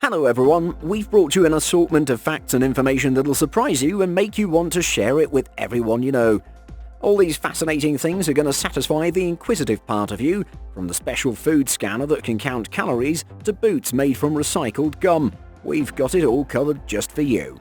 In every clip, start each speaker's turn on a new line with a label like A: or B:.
A: Hello everyone, we've brought you an assortment of facts and information that'll surprise you and make you want to share it with everyone you know. All these fascinating things are going to satisfy the inquisitive part of you, from the special food scanner that can count calories to boots made from recycled gum. We've got it all covered just for you.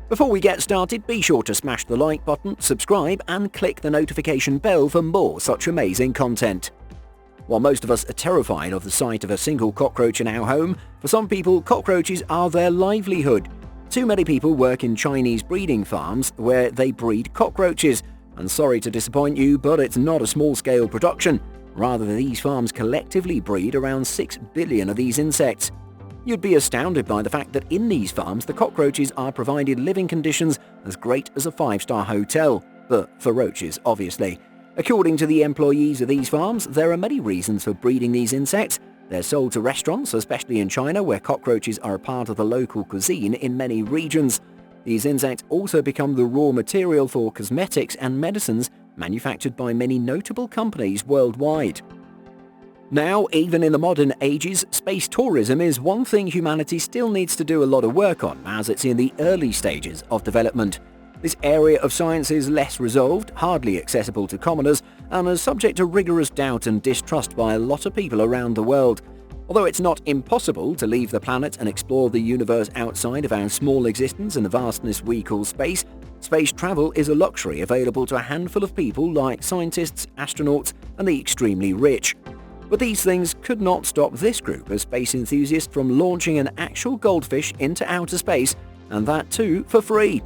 A: Before we get started, be sure to smash the like button, subscribe and click the notification bell for more such amazing content. While most of us are terrified of the sight of a single cockroach in our home, for some people cockroaches are their livelihood. Too many people work in Chinese breeding farms where they breed cockroaches, and sorry to disappoint you, but it's not a small-scale production. Rather, these farms collectively breed around 6 billion of these insects. You'd be astounded by the fact that in these farms the cockroaches are provided living conditions as great as a 5-star hotel, but for roaches obviously. According to the employees of these farms, there are many reasons for breeding these insects. They're sold to restaurants, especially in China, where cockroaches are a part of the local cuisine in many regions. These insects also become the raw material for cosmetics and medicines manufactured by many notable companies worldwide. Now, even in the modern ages, space tourism is one thing humanity still needs to do a lot of work on, as it's in the early stages of development. This area of science is less resolved, hardly accessible to commoners, and is subject to rigorous doubt and distrust by a lot of people around the world. Although it's not impossible to leave the planet and explore the universe outside of our small existence and the vastness we call space, space travel is a luxury available to a handful of people like scientists, astronauts, and the extremely rich. But these things could not stop this group of space enthusiasts from launching an actual goldfish into outer space, and that too for free.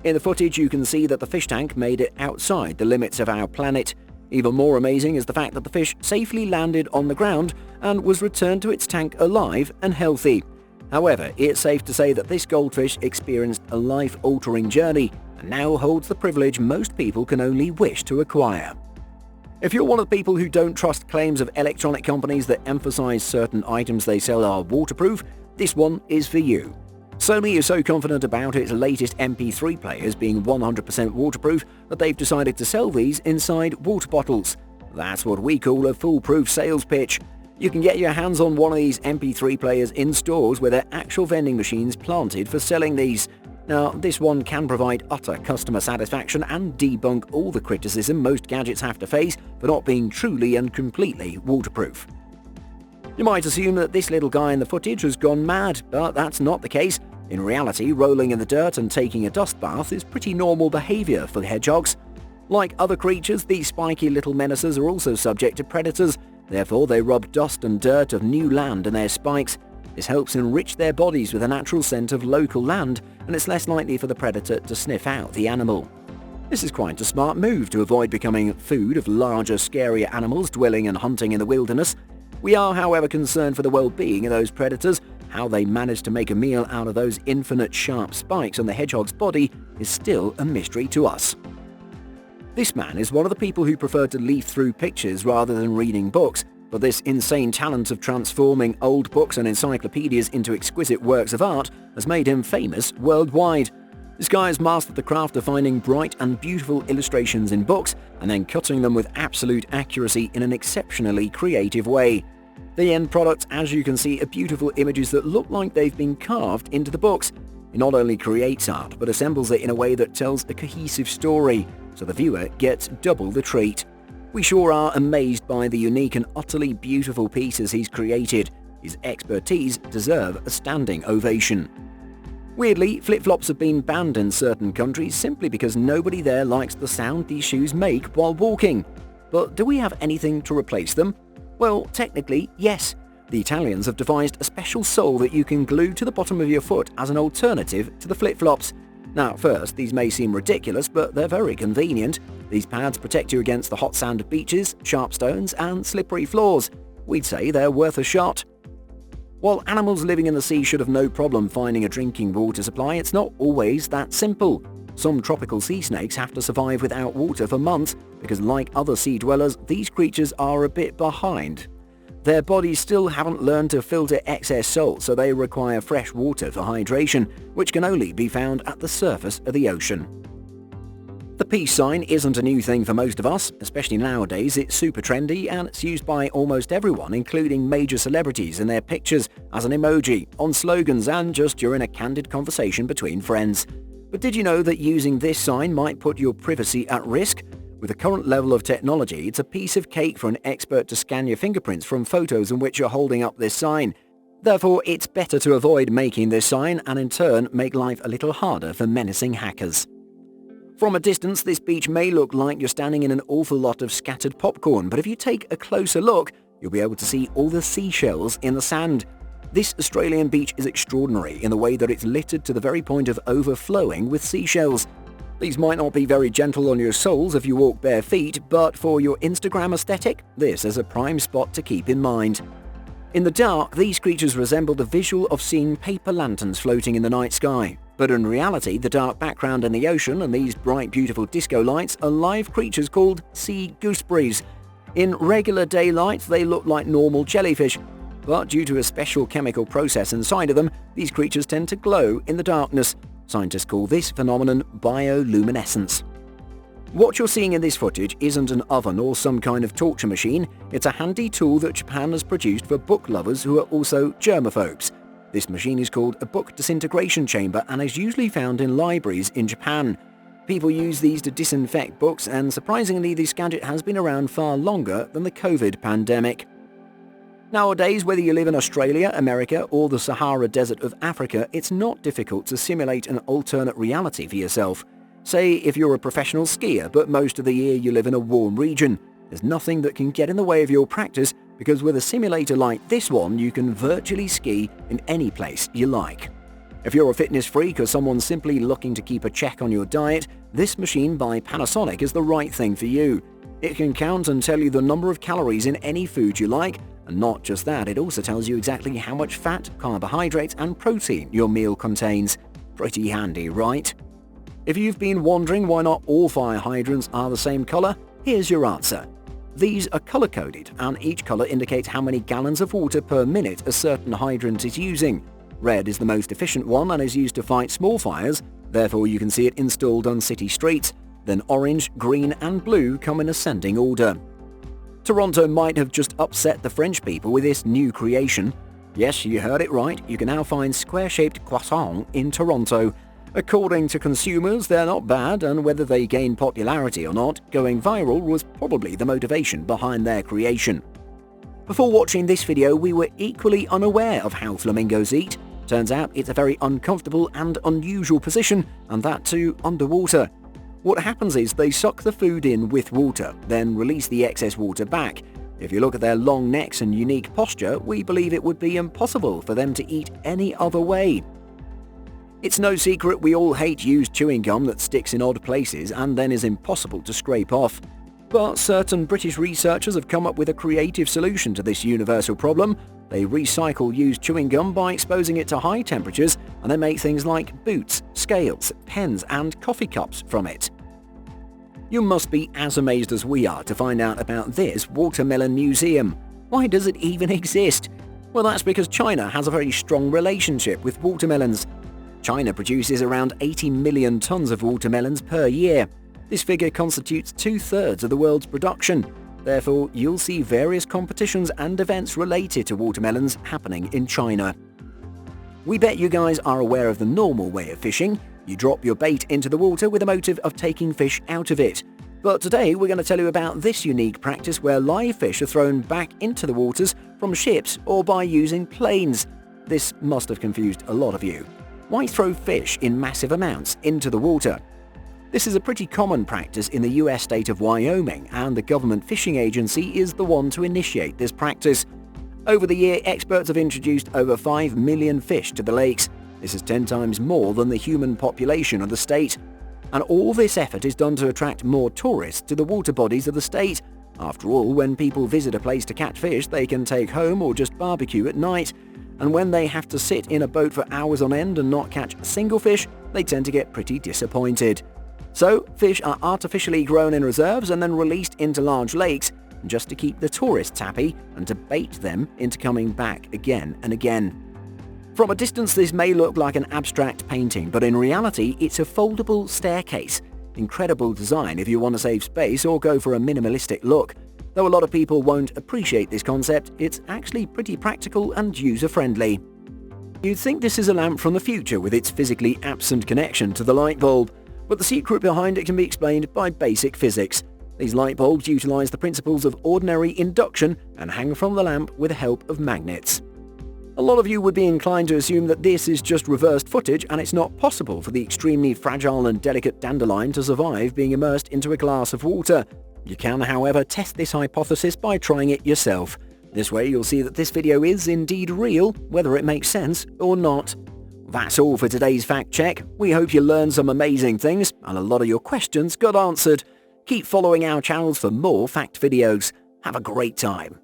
A: In the footage you can see that the fish tank made it outside the limits of our planet. Even more amazing is the fact that the fish safely landed on the ground and was returned to its tank alive and healthy. However, it's safe to say that this goldfish experienced a life-altering journey and now holds the privilege most people can only wish to acquire. If you're one of the people who don't trust claims of electronic companies that emphasize certain items they sell are waterproof, this one is for you. Sony is so confident about its latest MP3 players being 100% waterproof that they've decided to sell these inside water bottles. That's what we call a foolproof sales pitch. You can get your hands on one of these MP3 players in stores where there are actual vending machines planted for selling these. Now, this one can provide utter customer satisfaction and debunk all the criticism most gadgets have to face for not being truly and completely waterproof. You might assume that this little guy in the footage has gone mad, but that's not the case. In reality, rolling in the dirt and taking a dust bath is pretty normal behavior for the hedgehogs. Like other creatures, these spiky little menaces are also subject to predators. Therefore, they rub dust and dirt of new land in their spikes. This helps enrich their bodies with a natural scent of local land, and it's less likely for the predator to sniff out the animal. This is quite a smart move to avoid becoming food of larger, scarier animals dwelling and hunting in the wilderness. We are, however, concerned for the well-being of those predators. How they manage to make a meal out of those infinite sharp spikes on the hedgehog's body is still a mystery to us. This man is one of the people who prefer to leaf through pictures rather than reading books, but this insane talent of transforming old books and encyclopedias into exquisite works of art has made him famous worldwide. This guy has mastered the craft of finding bright and beautiful illustrations in books and then cutting them with absolute accuracy in an exceptionally creative way. The end product, as you can see, are beautiful images that look like they've been carved into the books. He not only creates art, but assembles it in a way that tells a cohesive story, so the viewer gets double the treat. We sure are amazed by the unique and utterly beautiful pieces he's created. His expertise deserves a standing ovation. Weirdly, flip-flops have been banned in certain countries simply because nobody there likes the sound these shoes make while walking. But do we have anything to replace them? Well, technically, yes. The Italians have devised a special sole that you can glue to the bottom of your foot as an alternative to the flip-flops. Now, at first, these may seem ridiculous, but they're very convenient. These pads protect you against the hot sand of beaches, sharp stones, and slippery floors. We'd say they're worth a shot. While animals living in the sea should have no problem finding a drinking water supply, it's not always that simple. Some tropical sea snakes have to survive without water for months because, like other sea dwellers, these creatures are a bit behind. Their bodies still haven't learned to filter excess salt, so they require fresh water for hydration, which can only be found at the surface of the ocean. The peace sign isn't a new thing for most of us, especially nowadays. It's super trendy and it's used by almost everyone, including major celebrities in their pictures, as an emoji, on slogans and just during a candid conversation between friends. But did you know that using this sign might put your privacy at risk? With the current level of technology, it's a piece of cake for an expert to scan your fingerprints from photos in which you're holding up this sign. Therefore, it's better to avoid making this sign and in turn make life a little harder for menacing hackers. From a distance, this beach may look like you're standing in an awful lot of scattered popcorn, but if you take a closer look, you'll be able to see all the seashells in the sand. This Australian beach is extraordinary in the way that it's littered to the very point of overflowing with seashells. These might not be very gentle on your soles if you walk bare feet, but for your Instagram aesthetic, this is a prime spot to keep in mind. In the dark, these creatures resemble the visual of seeing paper lanterns floating in the night sky. But in reality, the dark background in the ocean and these bright, beautiful disco lights are live creatures called sea gooseberries. In regular daylight, they look like normal jellyfish, but due to a special chemical process inside of them, these creatures tend to glow in the darkness. Scientists call this phenomenon bioluminescence. What you're seeing in this footage isn't an oven or some kind of torture machine. It's a handy tool that Japan has produced for book lovers who are also germaphobes. This machine is called a book disintegration chamber and is usually found in libraries in Japan. People use these to disinfect books, and surprisingly this gadget has been around far longer than the COVID pandemic. Nowadays, whether you live in Australia, America or the Sahara Desert of Africa, it's not difficult to simulate an alternate reality for yourself. Say if you're a professional skier but most of the year you live in a warm region. There's nothing that can get in the way of your practice, because with a simulator like this one, you can virtually ski in any place you like. If you're a fitness freak or someone simply looking to keep a check on your diet, this machine by Panasonic is the right thing for you. It can count and tell you the number of calories in any food you like, and not just that, it also tells you exactly how much fat, carbohydrates and protein your meal contains. Pretty handy, right? If you've been wondering why not all fire hydrants are the same color, here's your answer. These are color-coded, and each color indicates how many gallons of water per minute a certain hydrant is using. Red is the most efficient one and is used to fight small fires, therefore you can see it installed on city streets. Then orange, green and blue come in ascending order. Toronto might have just upset the French people with this new creation. Yes, you heard it right, you can now find square-shaped croissants in Toronto. According to consumers, they're not bad, and whether they gain popularity or not, going viral was probably the motivation behind their creation. Before watching this video, we were equally unaware of how flamingos eat. Turns out it's a very uncomfortable and unusual position, and that too underwater. What happens is they suck the food in with water, then release the excess water back. If you look at their long necks and unique posture, we believe it would be impossible for them to eat any other way. It's no secret we all hate used chewing gum that sticks in odd places and then is impossible to scrape off. But certain British researchers have come up with a creative solution to this universal problem. They recycle used chewing gum by exposing it to high temperatures, and they make things like boots, scales, pens and coffee cups from it. You must be as amazed as we are to find out about this watermelon museum. Why does it even exist? Well, that's because China has a very strong relationship with watermelons. China produces around 80 million tons of watermelons per year. This figure constitutes 2/3 of the world's production. Therefore, you'll see various competitions and events related to watermelons happening in China. We bet you guys are aware of the normal way of fishing. You drop your bait into the water with the motive of taking fish out of it. But today we're going to tell you about this unique practice where live fish are thrown back into the waters from ships or by using planes. This must have confused a lot of you. Why throw fish in massive amounts into the water? This is a pretty common practice in the US state of Wyoming, and the government fishing agency is the one to initiate this practice. Over the year, experts have introduced over 5 million fish to the lakes. This is 10 times more than the human population of the state. And all this effort is done to attract more tourists to the water bodies of the state. After all, when people visit a place to catch fish, they can take home or just barbecue at night. And when they have to sit in a boat for hours on end and not catch a single fish, they tend to get pretty disappointed. So, fish are artificially grown in reserves and then released into large lakes, just to keep the tourists happy and to bait them into coming back again and again. From a distance, this may look like an abstract painting, but in reality, it's a foldable staircase. incredible design if you want to save space or go for a minimalistic look. Though a lot of people won't appreciate this concept, it's actually pretty practical and user-friendly. You'd think this is a lamp from the future with its physically absent connection to the light bulb, but the secret behind it can be explained by basic physics. These light bulbs utilize the principles of ordinary induction and hang from the lamp with the help of magnets. A lot of you would be inclined to assume that this is just reversed footage and it's not possible for the extremely fragile and delicate dandelion to survive being immersed into a glass of water. You can, however, test this hypothesis by trying it yourself. This way you'll see that this video is indeed real, whether it makes sense or not. That's all for today's fact check. We hope you learned some amazing things and a lot of your questions got answered. Keep following our channels for more fact videos. Have a great time.